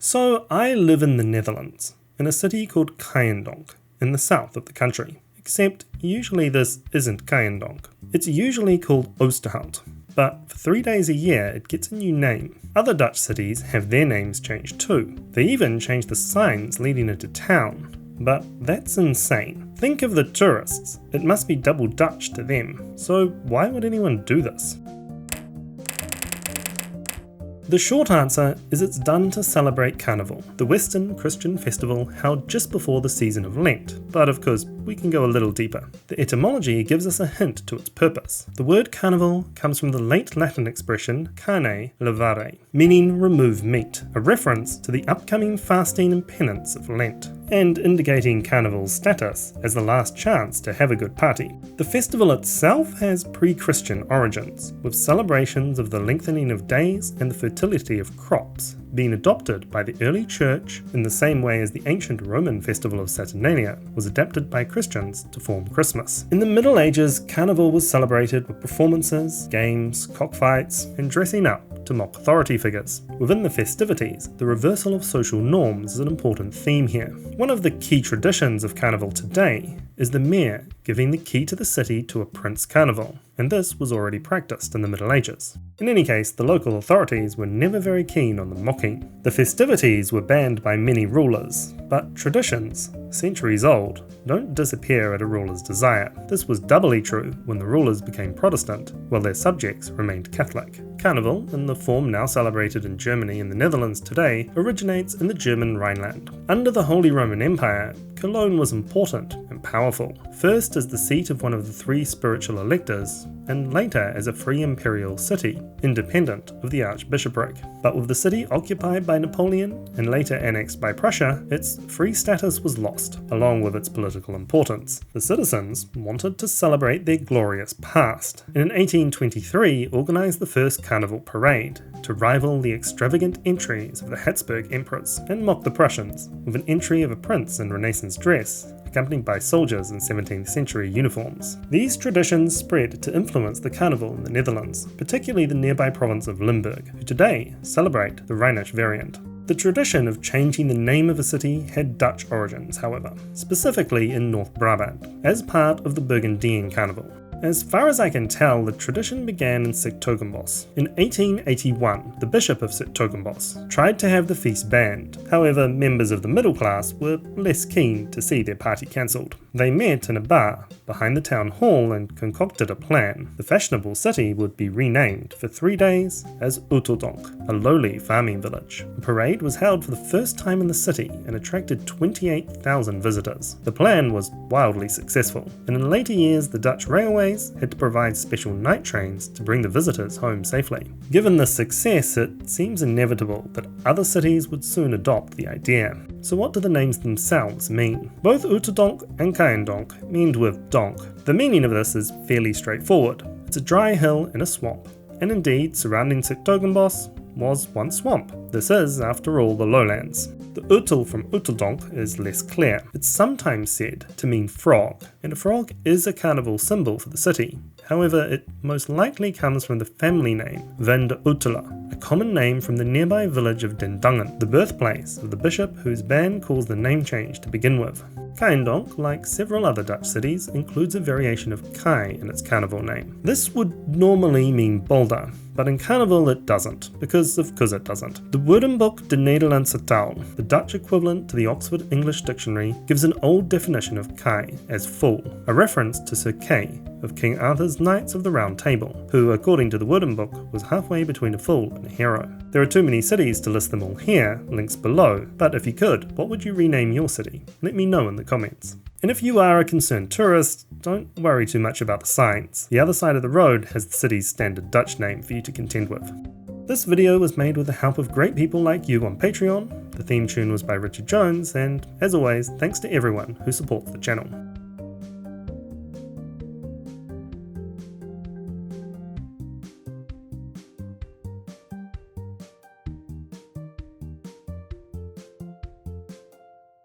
So I live in the Netherlands, in a city called Kaaiendonk, in the south of the country. Except usually this isn't Kaaiendonk. It's usually called Oosterhout, but for 3 days a year it gets a new name. Other Dutch cities have their names changed too. They even change the signs leading into town. But that's insane. Think of the tourists. It must be double Dutch to them. So why would anyone do this? The short answer is it's done to celebrate Carnival, the Western Christian festival held just before the season of Lent, but of course we can go a little deeper. The etymology gives us a hint to its purpose. The word carnival comes from the late Latin expression carne levare, meaning remove meat, a reference to the upcoming fasting and penance of Lent, and indicating Carnival's status as the last chance to have a good party. The festival itself has pre-Christian origins, with celebrations of the lengthening of days and the fertility of crops being adopted by the early church in the same way as the ancient Roman festival of Saturnalia was adapted by Christians to form Christmas. In the Middle Ages, Carnival was celebrated with performances, games, cockfights, and dressing up to mock authority figures. Within the festivities, the reversal of social norms is an important theme here. One of the key traditions of Carnival today is the mayor giving the key to the city to a Prince Carnival, and this was already practiced in the Middle Ages. In any case, the local authorities were never very keen on the mocking. The festivities were banned by many rulers, but traditions, centuries old, don't disappear at a ruler's desire. This was doubly true when the rulers became Protestant, while their subjects remained Catholic. Carnival, in the form now celebrated in Germany and the Netherlands today, originates in the German Rhineland. Under the Holy Roman Empire, Cologne was important and powerful, first as the seat of one of the 3 spiritual electors, and later as a free imperial city, independent of the archbishopric. But with the city occupied by Napoleon and later annexed by Prussia, its free status was lost, along with its political importance. The citizens wanted to celebrate their glorious past, and in 1823 organised the first Carnival parade, to rival the extravagant entries of the Habsburg emperors and mock the Prussians, with an entry of a prince in Renaissance dress, accompanied by soldiers in 17th century uniforms. These traditions spread to influence the carnival in the Netherlands, particularly the nearby province of Limburg, who today celebrate the Rhenish variant. The tradition of changing the name of a city had Dutch origins, however, specifically in North Brabant, as part of the Burgundian Carnival. As far as I can tell, the tradition began in s-Hertogenbosch. In 1881, the Bishop of s-Hertogenbosch tried to have the feast banned. However, members of the middle class were less keen to see their party cancelled. They met in a bar behind the town hall and concocted a plan. The fashionable city would be renamed for 3 days as Oeteldonk, a lowly farming village. The parade was held for the first time in the city and attracted 28,000 visitors. The plan was wildly successful, and in later years the Dutch railways had to provide special night trains to bring the visitors home safely. Given this success, it seems inevitable that other cities would soon adopt the idea. So what do the names themselves mean? Both Oeteldonk and Kaaiendonk end with donk. The meaning of this is fairly straightforward. It's a dry hill in a swamp, and indeed surrounding s-Hertogenbosch was once swamp. This is, after all, the lowlands. The Oetel from Oeteldonk is less clear. It's sometimes said to mean frog, and a frog is a carnival symbol for the city. However, it most likely comes from the family name Van de Oetela, a common name from the nearby village of Den Dungen, the birthplace of the bishop whose ban caused the name change to begin with. Kaaiendonk, like several other Dutch cities, includes a variation of Kai in its carnival name. This would normally mean boulder, but in Carnival it doesn't, because of course it doesn't. The Woordenboek de Nederlandse taal, the Dutch equivalent to the Oxford English Dictionary, gives an old definition of Kai as full, a reference to Sir Kay of King Arthur's Knights of the Round Table, who, according to the Woordenboek, was halfway between a fool and a hero. There are too many cities to list them all here, links below, but if you could, what would you rename your city? Let me know in the comments. And if you are a concerned tourist, don't worry too much about the signs. The other side of the road has the city's standard Dutch name for you to contend with. This video was made with the help of great people like you on Patreon. The theme tune was by Richard Jones, and as always, thanks to everyone who supports the channel.